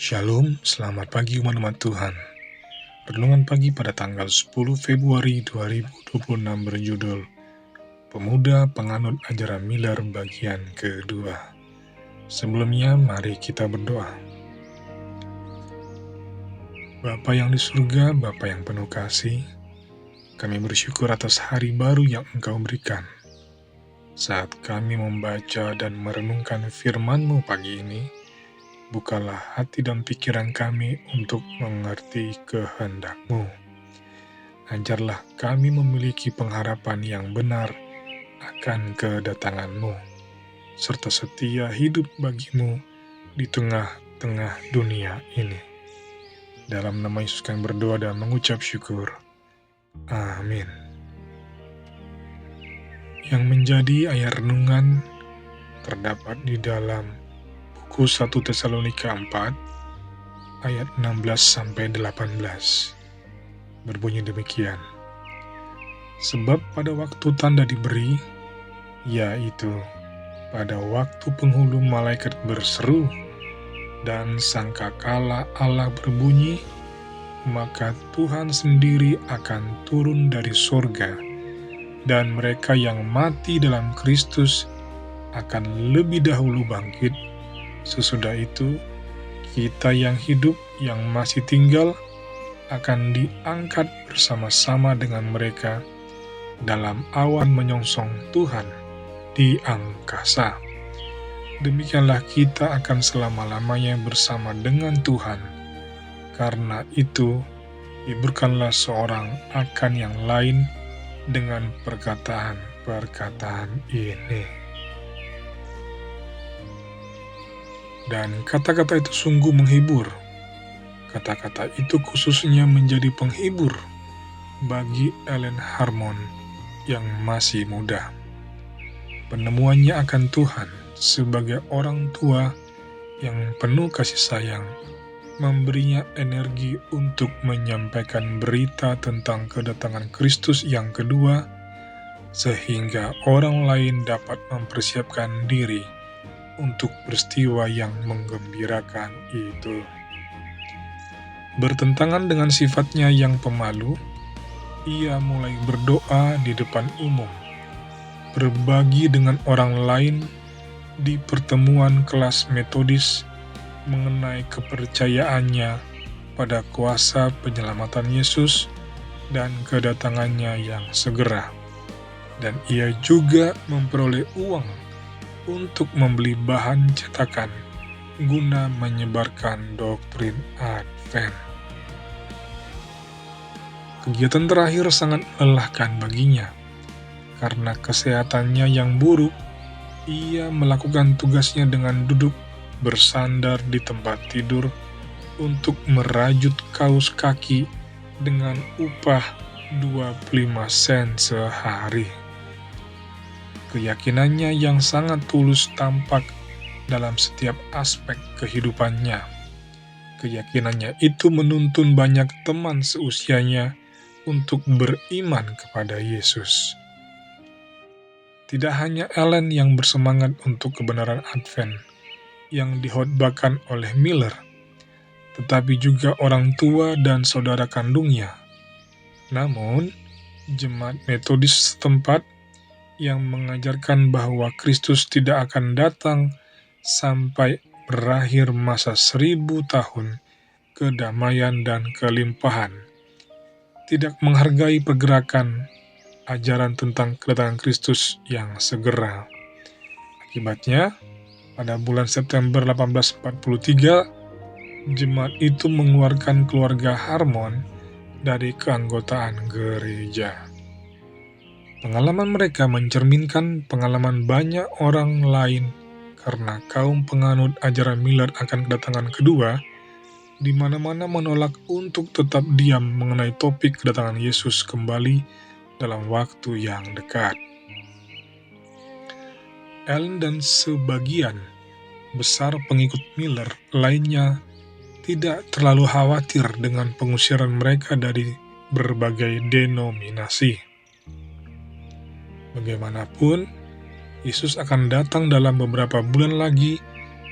Shalom, selamat pagi umat-umat Tuhan. Renungan pagi pada tanggal 10 Februari 2026 berjudul Pemuda Penganut Ajaran Miller bagian kedua. Sebelumnya, mari kita berdoa. Bapa yang di surga, Bapa yang penuh kasih, kami bersyukur atas hari baru yang Engkau berikan. Saat kami membaca dan merenungkan firman-Mu pagi ini, bukalah hati dan pikiran kami untuk mengerti kehendak-Mu. Ajarlah kami memiliki pengharapan yang benar akan kedatangan-Mu, serta setia hidup bagi-Mu di tengah-tengah dunia ini. Dalam nama Yesus kami berdoa dan mengucap syukur. Amin. Yang menjadi ayat renungan terdapat di dalam buku 1 Tesalonika 4 ayat 16-18. Berbunyi demikian. Sebab pada waktu tanda diberi, yaitu pada waktu penghulu malaikat berseru dan sangkakala Allah berbunyi, maka Tuhan sendiri akan turun dari sorga, dan mereka yang mati dalam Kristus akan lebih dahulu bangkit. Sesudah itu, kita yang hidup yang masih tinggal akan diangkat bersama-sama dengan mereka dalam awan menyongsong Tuhan di angkasa. Demikianlah kita akan selama-lamanya bersama dengan Tuhan. Karena itu, hiburkanlah seorang akan yang lain dengan perkataan-perkataan ini. Dan kata-kata itu sungguh menghibur. Kata-kata itu khususnya menjadi penghibur bagi Ellen Harmon yang masih muda. Penemuannya akan Tuhan sebagai orang tua yang penuh kasih sayang, memberinya energi untuk menyampaikan berita tentang kedatangan Kristus yang kedua, sehingga orang lain dapat mempersiapkan diri untuk peristiwa yang menggembirakan itu. Bertentangan dengan sifatnya yang pemalu, ia mulai berdoa di depan umum, berbagi dengan orang lain di pertemuan kelas metodis mengenai kepercayaannya pada kuasa penyelamatan Yesus dan kedatangannya yang segera. Dan ia juga memperoleh uang untuk membeli bahan cetakan guna menyebarkan doktrin Advent. Kegiatan terakhir sangat melelahkan baginya. Karena kesehatannya yang buruk, ia melakukan tugasnya dengan duduk bersandar di tempat tidur untuk merajut kaus kaki dengan upah 25 sen sehari. Keyakinannya yang sangat tulus tampak dalam setiap aspek kehidupannya. Keyakinannya itu menuntun banyak teman seusianya untuk beriman kepada Yesus. Tidak hanya Ellen yang bersemangat untuk kebenaran Advent yang dihotbahkan oleh Miller, tetapi juga orang tua dan saudara kandungnya. Namun, jemaat Metodis setempat yang mengajarkan bahwa Kristus tidak akan datang sampai berakhir masa 1000 tahun kedamaian dan kelimpahan, tidak menghargai pergerakan ajaran tentang kedatangan Kristus yang segera. Akibatnya, pada bulan September 1843, jemaat itu mengeluarkan keluarga Harmon dari keanggotaan gereja. Pengalaman mereka mencerminkan pengalaman banyak orang lain karena kaum penganut ajaran Miller akan kedatangan kedua di mana-mana menolak untuk tetap diam mengenai topik kedatangan Yesus kembali dalam waktu yang dekat. Ellen dan sebagian besar pengikut Miller lainnya tidak terlalu khawatir dengan pengusiran mereka dari berbagai denominasi. Bagaimanapun, Yesus akan datang dalam beberapa bulan lagi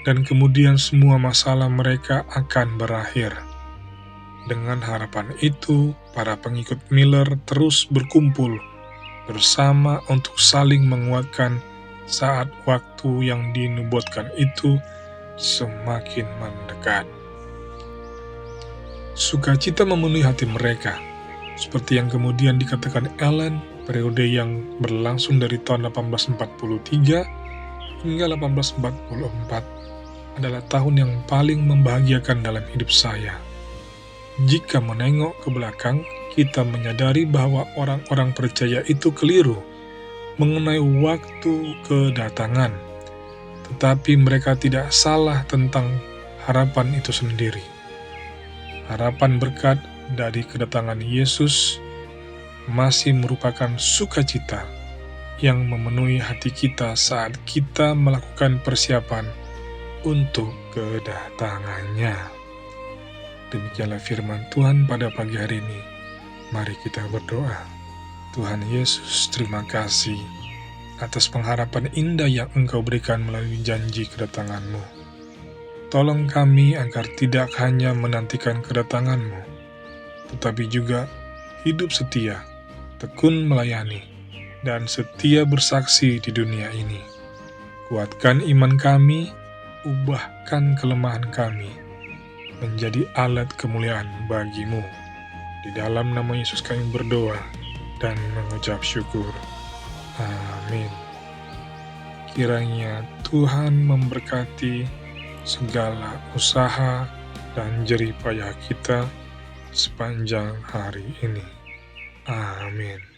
dan kemudian semua masalah mereka akan berakhir. Dengan harapan itu, para pengikut Miller terus berkumpul bersama untuk saling menguatkan saat waktu yang dinubuatkan itu semakin mendekat. Sukacita memenuhi hati mereka, seperti yang kemudian dikatakan Ellen, periode yang berlangsung dari tahun 1843 hingga 1844 adalah tahun yang paling membahagiakan dalam hidup saya. Jika menengok ke belakang, kita menyadari bahwa orang-orang percaya itu keliru mengenai waktu kedatangan, tetapi mereka tidak salah tentang harapan itu sendiri. Harapan berkat dari kedatangan Yesus masih merupakan sukacita yang memenuhi hati kita saat kita melakukan persiapan untuk kedatangannya. Demikianlah firman Tuhan pada pagi hari ini. Mari kita berdoa. Tuhan Yesus, terima kasih atas pengharapan indah yang Engkau berikan melalui janji kedatangan-Mu. Tolong kami agar tidak hanya menantikan kedatangan-Mu, tetapi juga hidup setia, tekun melayani, dan setia bersaksi di dunia ini. Kuatkan iman kami, ubahkan kelemahan kami menjadi alat kemuliaan bagi-Mu. Di dalam nama Yesus kami berdoa dan mengucap syukur. Amin. Kiranya Tuhan memberkati segala usaha dan jerih payah kita sepanjang hari ini. Amin.